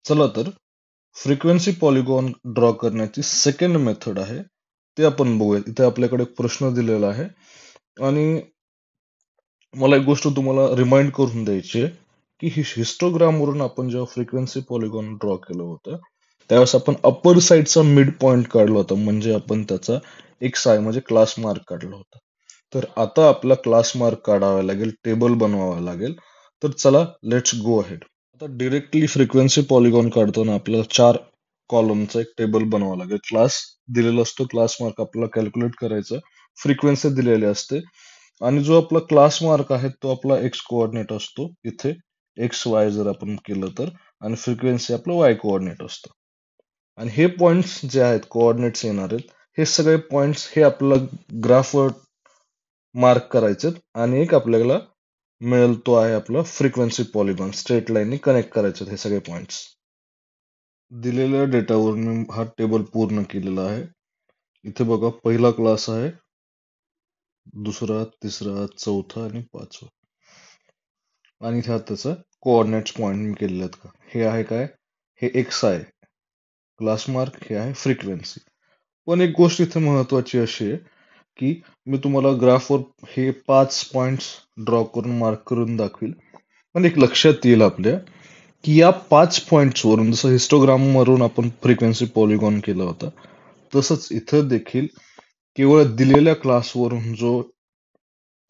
चला तर frequency polygon draw करण्याची सेकंड मेथड आहे ते आपण बघूयात. इथे आपल्याकडे एक प्रश्न दिलेला आहे आणि मला एक गोष्ट तुम्हाला रिमाइंड करून द्यायची आहे की हिस्टोग्राम वरून आपण जेव्हा फ्रिक्वेन्सी पॉलिगॉन ड्रॉ केलं होतं त्यावेळेस आपण अप्पर साइडचा मिड पॉइंट काढला होता, म्हणजे आपण त्याचा एक्स आय म्हणजे क्लास मार्क काढला होता. तर आता आपला क्लास मार्क काढावा लागेल, टेबल बनवावा लागेल. तर चला, लेट्स गो अहेड. आता डिरेक्टली फ्रिक्वेन्सी पॉलिगॉन काढताना आपल्याला 4 कॉलमचा एक टेबल बनवावा लागेल. क्लास दिलेला असतो, क्लास मार्क आपल्याला कॅल्क्युलेट करायचा, फ्रिक्वेन्सी दिलेली असते आणि जो आपला क्लास मार्क आहे तो आपला एक्स कोऑर्डिनेट असतो इथे, एक्स वाय जर आपण केलं तर, आणि फ्रिक्वेन्सी आपलं वाय कोऑर्डिनेट असतं. आणि हे पॉइंट्स जे आहेत, कोऑर्डिनेट्स येणार आहेत, हे सगळे पॉइंट्स हे आपल्याला ग्राफवर मार्क करायचे आणि एक आपल्याला मिळेल तो आहे आपला फ्रिक्वेन्सी पॉलिगॉन. स्ट्रेट लाईननी कनेक्ट करायचे हे सगळे पॉइंट्स. दिलेल्या डेटावरून मी हा टेबल पूर्ण केलेला आहे. इथे बघा, पहिला क्लास आहे, दुसरा, तिसरा, चौथा आणि पाचवा. आणि इथे त्याचा कोऑर्डिनेट्स पॉइंट मी केलेले आहेत का, हे आहे काय, हे एक्स आहे क्लास मार्क, हे आहे फ्रिक्वेन्सी. पण एक गोष्ट इथे महत्वाची अशी आहे की मी तुम्हाला ग्राफवर हे 5 पॉइंट्स ड्रॉ करून मार्क करून दाखवील, पण एक लक्षात येईल आपल्या की या 5 पॉइंट्स वरून, जसं हिस्टोग्राम वरून आपण फ्रिक्वेन्सी पॉलिगॉन केला होता, तसंच इथं देखील केवळ दिलेल्या क्लासवरून जो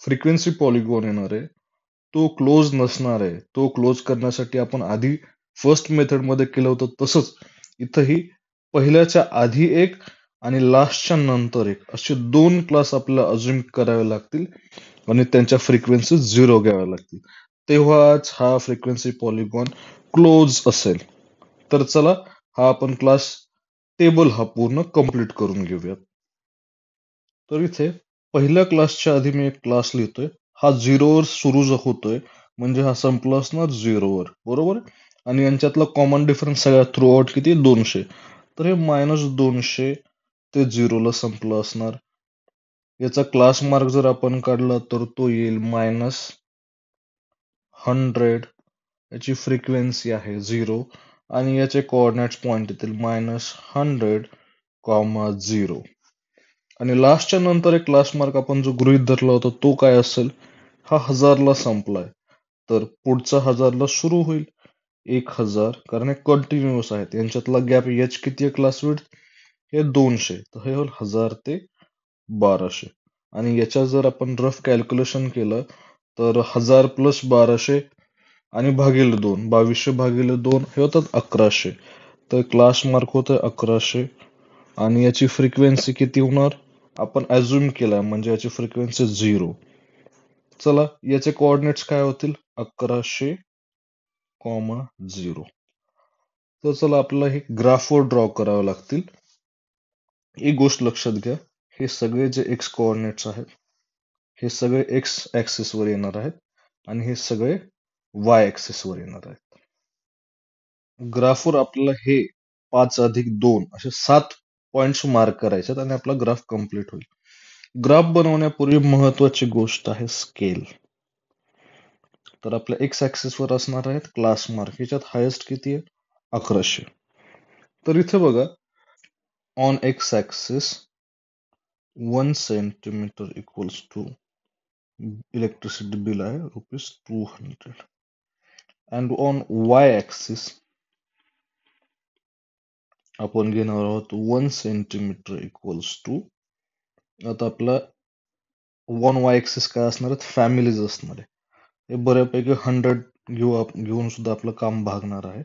फ्रिक्वेन्सी पॉलिगॉन येणार आहे तो क्लोज नसणार आहे. तो क्लोज करण्यासाठी आपण आधी फर्स्ट मेथड मध्ये केलं होतं तसंच इथंही पहिल्याच्या आधी एक आणि लास्टच्या नंतर एक असे 2 क्लास आपल्याला अज्युम करावे लागतील आणि त्यांच्या फ्रिक्वेन्सी 0 घ्याव्या लागतील. तेव्हाच हा फ्रिक्वेन्सी पॉलिगॉन क्लोज असेल. तर चला, हा आपण क्लास टेबल हा पूर्ण कंप्लीट करून घेऊयात. तर इथे पहिल्या क्लासच्या आधी मी एक क्लास लिहितोय. हा 0 वर सुरू होतोय, म्हणजे हा संपला असणार 0 वर, बरोबर. आणि यांच्यातला कॉमन डिफरन्स सगळ्यात थ्रू आउट किती, 200. तर हे -200 ते 0 ला संपलं असणार. याचा क्लास मार्क जर आपण काढला तर तो येईल -100. याची फ्रिक्वेन्सी आहे 0 आणि याचे कोऑर्डिनेट्स पॉइंट येतील -100, 0. आणि लास्टच्या नंतर एक क्लास मार्क आपण जो गृहीत धरला होता तो काय असेल, हा 1000 ला संपलाय, तर पुढचा 1000 ला सुरू होईल. 1000, कारण हे कंटिन्युअस आहेत, यांच्यातला गॅप एच किती आहे क्लास विड्थ, हे 200, तर हे होईल 1000 ते 1200. आणि याच्या जर आपण रफ कॅल्क्युलेशन केलं तर 1000 प्लस 1200 आणि भागिले 2, 2200 भागिले 2 हे होतात 1100. तर क्लास मार्क होतं 1100 आणि याची फ्रिक्वेन्सी किती होणार, आपण अज्युम केला म्हणजे याची फ्रिक्वेन्सी 0. चला, याचे कोऑर्डिनेट्स काय होतील, 1100, 0. तर चला, आपल्याला हे ग्राफवर ड्रॉ करावे लागतील. एक गोष्ट लक्षात घ्या, हे सगळे जे एक्स कोऑर्डिनेट्स आहेत हे सगळे एक्स ऍक्सिस वर येणार आहेत आणि हे सगळे वाय ऍक्सिस वर येणार आहेत. ग्राफवर आपल्याला हे 5+2 असे 7 पॉइंट्स मार्क करायचे आहेत आणि आपला ग्राफ कम्प्लीट होईल. ग्राफ बनवण्यापूर्वी महत्वाची गोष्ट आहे स्केल. तर आपल्या एक्स ऍक्सिस वर असणार आहेत क्लास मार्क, याच्यात हायेस्ट किती आहे, 1100. तर इथे बघा, on X axis 1 centimetre equals to electricity bill आहे ₹200. अँड ऑन वाय ऍक्सिस आपण घेणार आहोत 1 सेंटीमीटर इक्वल्स टू, आता आपला वन वाय ऍक्सिस काय असणार आहेत, फॅमिलीज असणार आहे. हे बऱ्यापैकी 100 घेऊन सुद्धा आपलं काम भागणार आहे.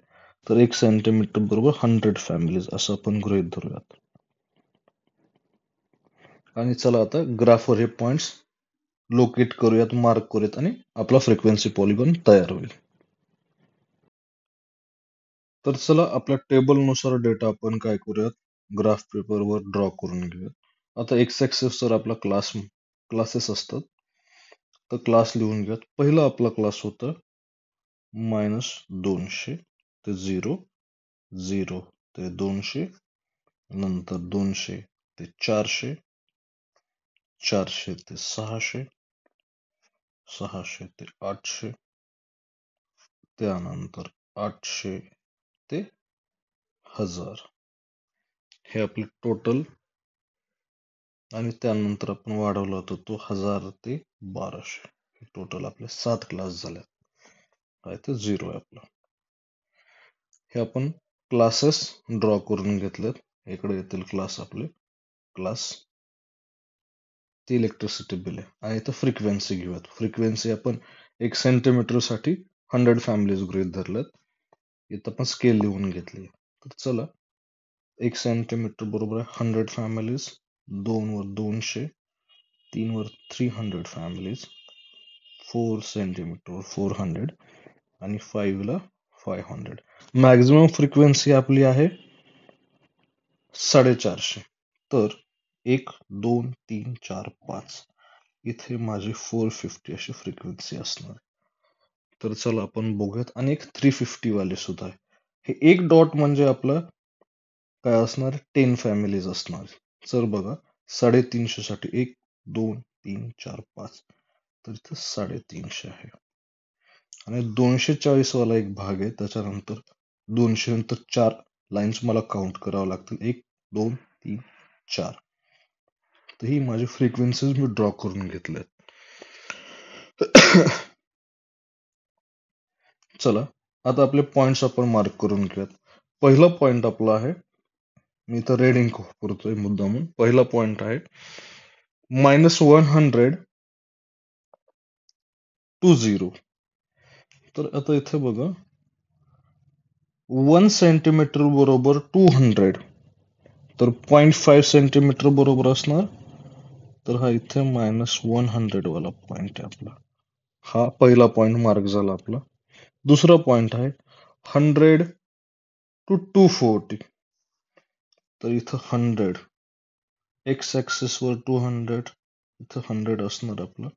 तर 1 सेंटीमीटर बरोबर 100 फॅमिलीज असं आपण गृहीत धरूयात. आणि चला आता ग्राफवर हे पॉइंट्स लोकेट करूयात, मार्क करूयात आणि आपला फ्रिक्वेन्सी पॉलिगॉन तयार होईल. तर चला, आपल्या टेबल नुसार डेटा आपण काय करूयात, ग्राफ पेपरवर ड्रॉ करून घेऊयात. आता एक्स ऍक्सिस वर आपला क्लासेस असतात, तर क्लास लिहून घेऊयात. पहिला आपला क्लास होता -200 ते 0, 0 ते 200, नंतर 200 ते 400, 400 ते 600, 600 ते 800, त्यानंतर 800 ते 1000 हे आपले टोटल, आणि त्यानंतर आपण वाढवला होता तो 1000 ते 1200. टोटल आपले 7 क्लास झाले. हा इथे 0 आहे आपला. हे आपण क्लासेस ड्रॉ करून घेतलेत. इकडे येतील क्लास आपले, क्लास ते इलेक्ट्रिसिटी बिल आहे. आणि इथं फ्रिक्वेन्सी घेऊयात. फ्रिक्वेन्सी आपण 1 सेंटीमीटर साठी 100 फॅमिलीज गृहीत धरल्यात. इथं आपण स्केल लिहून घेतली. तर चला, 1 सेंटीमीटर बरोबर आहे 100 फॅमिलीज, 2 वर 200, 3 वर 300 फॅमिलीज, 4 सेंटीमीटर 400, आणि 5 ला 500. मॅक्झिमम फ्रिक्वेन्सी आपली आहे 450. तर 1, 2, 3, 4, 5 इथे माझी 450 अशी फ्रिक्वेन्सी असणार. तर चला आपण बघूयात. आणि एक 350 वाले सुद्धा आहे. हे एक डॉट म्हणजे आपलं काय असणार, 10 फॅमिलीज असणार. तर बघा, 350 साठी 1, 2, 3, 4, 5, तर इथे 350 आहे. आणि 240 वाला एक भाग आहे. त्याच्यानंतर 200 नंतर 4 लाईन्स मला काउंट करावं लागतील. 1, 2, 3, 4. तर ही माझी फ्रिक्वेन्सीज मी ड्रॉ करून घेतल्यात. चला, आता आपले पॉइंट्स आपण मार्क करून घेऊयात. पहिला पॉइंट आपला आहे, मी इथं रेड इंक करतोय मुद्दामून. पहिला पॉइंट आहे -100 to 0. तर आता इथे बघा, 1 सेंटीमीटर बरोबर 200, तर 0.5 सेंटीमीटर बरोबर असणार. तर हा इथे -100 वाला पॉइंट आहे आपला. हा पहिला पॉइंट मार्क झाला आपला. दुसरा पॉइंट आहे 100 to 240. तर इथं 100, एक्स ऍक्सिस वर 200, इथं 100 असणार आपलं.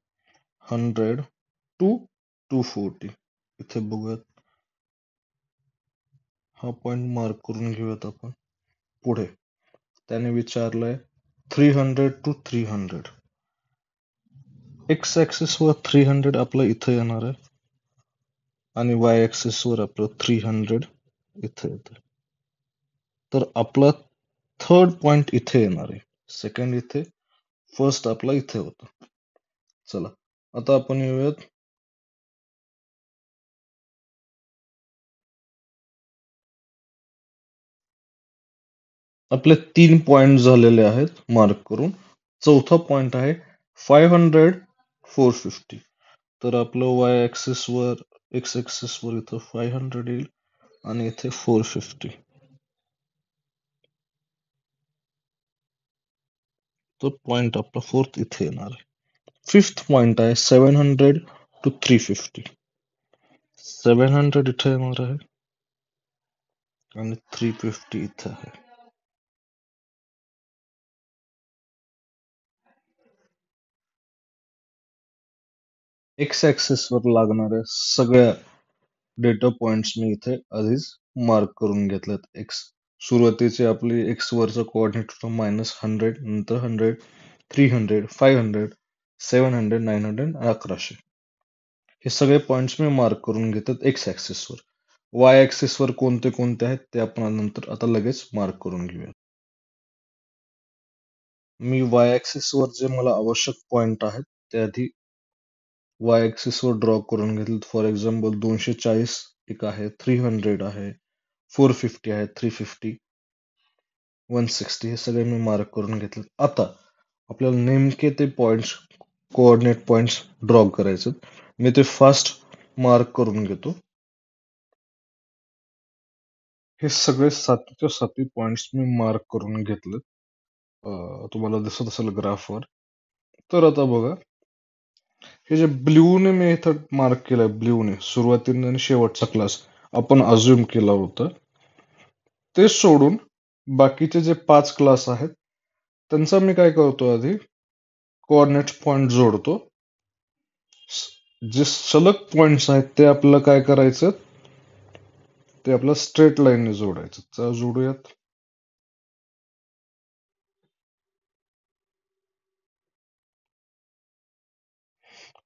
100 to 240 इथे बघूयात. हा पॉइंट मार्क करून घेऊयात आपण. पुढे त्याने विचारलंय 300 to 300. एक्स ऍक्सिस वर 300 आपलं इथं येणार आहे, आणि वाय ऍक्सिस वर आपलं 300 इथे येतं. तर आपला थर्ड पॉइंट इथे येणार आहे. सेकंड इथे, फर्स्ट आपला इथे होता. चला, आता आपण येऊयात आपले 3 पॉइंट झालेले आहेत मार्क करून. चौथा पॉइंट आहे 500 450. तर आपलं वाय ऍक्सिस वर, एक्स ऍक्सिस वर इथं 500 येईल, आणि इथे 450. तो पॉइंट आपला फोर्थ इथे येणार आहे. फिफ्थ पॉइंट आहे 700 to 350. 700 इथे येणार आहे, आणि 350 इथे आहे. एक्स ऍक्सिस वर लागणाऱ्या सगळ्या डेटा पॉइंट्स मी इथे आधीच मार्क करून घेतल्यात. एक्स सुरुवातीचे आपली एक्स वरचं कोऑर्डिनेट होतं -100, नंतर 100, 300, 500, 700, 900, 1100. हे सगळे पॉइंट्स मी मार्क करून घेतात एक्स ऍक्सिस वर. वाय ऍक्सिस वर कोणते कोणते आहेत ते आपण नंतर आता लगेच मार्क करून घेऊया. मी वाय ऍक्सिस वर जे मला आवश्यक पॉइंट आहेत ते आधी वाय ऍक्सिस वर ड्रॉ करून घेतले. फॉर एक्झाम्पल 240 एक आहे, 300 आहे, 450 आहे, 350, 160 हे सगळे मी मार्क करून घेतले. आता आपल्याला नेमके ते पॉइंट्स, कोऑर्डिनेट पॉइंट्स ड्रॉ करायचे. मी ते फास्ट मार्क करून घेतो. हे सगळे 7च्या 7 पॉइंट्स मी मार्क करून घेतले. तुम्हाला दिसत असेल ग्राफवर. तर आता बघा, हे जे ब्ल्यूने मी इथं मार्क केलंय, ब्ल्यूने सुरुवातीने आणि शेवटचा क्लास आपण अज्युम केला होता, ते सोडून बाकीचे जे 5 क्लास आहेत त्यांचा मी काय करतो, आधी कोऑर्डिनेट पॉइंट जोडतो. जे सलग पॉइंट्स आहेत ते आपल्याला काय करायचं, ते आपल्या स्ट्रेट लाईनने जोडायचं. चला जोडूयात.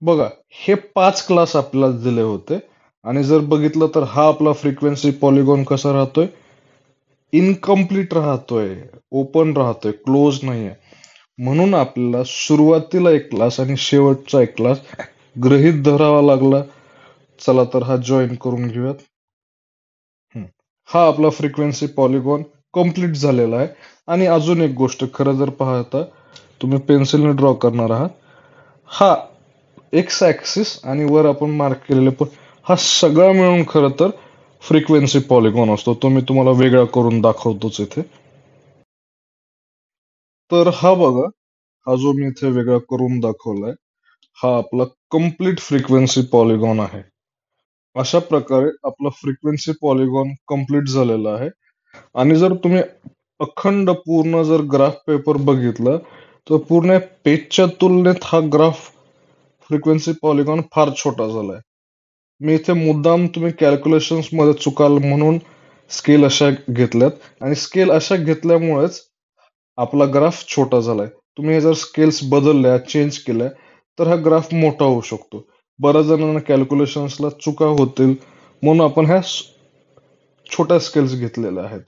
बघा, हे 5 क्लास आपल्याला दिले होते, आणि जर बघितलं तर हा आपला फ्रिक्वेन्सी पॉलिगॉन कसा राहतोय, इनकम्प्लीट राहतोय, ओपन राहतोय, क्लोज नाहीये. म्हणून आपल्याला सुरुवातीला एक क्लास आणि शेवटचा एक क्लास गृहीत धरावा लागला. चला तर हा जॉईन करून घेऊयात. हा आपला फ्रिक्वेन्सी पॉलिगॉन कम्प्लीट झालेला आहे. आणि अजून एक गोष्ट, खरं जर पाहता तुम्ही पेन्सिलने ड्रॉ करणार आहात, हा एक्स ऍक्सिस आणि वर आपण मार्क केलेले पण हा सगळा मिळून खरं तर फ्रिक्वेन्सी पॉलिगॉन असतो. तो मी तुम्हाला वेगळा करून दाखवतोच इथे. तर हा बघा, हा जो मी इथे वेगळा करून दाखवलाय, हा आपला कम्प्लीट फ्रिक्वेन्सी पॉलिगॉन आहे. अशा प्रकारे आपला फ्रिक्वेन्सी पॉलिगॉन कम्प्लीट झालेला आहे. आणि जर तुम्ही अखंड पूर्ण जर ग्राफ पेपर बघितला, तर पूर्ण पेजच्या तुलनेत हा ग्राफ फ्रिक्वेन्सी पॉलिगॉन फार छोटा झालाय. मी इथे मुद्दाम तुम्ही कॅल्क्युलेशन्स मध्ये चुकाल म्हणून स्केल अशा घेतल्यात आणि स्केल अशा घेतल्यामुळेच आपला ग्राफ छोटा झालाय. तुम्ही हे जर स्केल्स बदलल्या, चेंज केल्या, तर हा ग्राफ मोठा होऊ शकतो. बऱ्याच जणांना कॅल्क्युलेशन्सला चुका होतील म्हणून आपण ह्या छोट्या स्केल्स घेतलेल्या आहेत.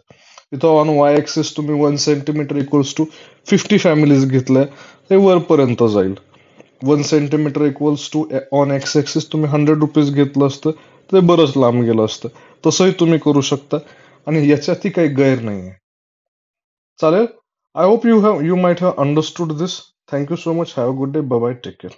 इथं ऑन वाय ऍक्सिस तुम्ही 1 सेंटीमीटर इक्वल्स टू 50 फॅमिलीज घेतल्या, ते वरपर्यंत जाईल. 1 centimetre equals to on X axis तुम्ही 100 रुपीज घेतलं असतं, ते बरंच लांब गेलं असतं. तसंही तुम्ही करू शकता आणि याच्यातही काही गैर नाहीये. चालेल. I hope you might have understood this. Thank you so much. Have a good day. Bye bye. Take care.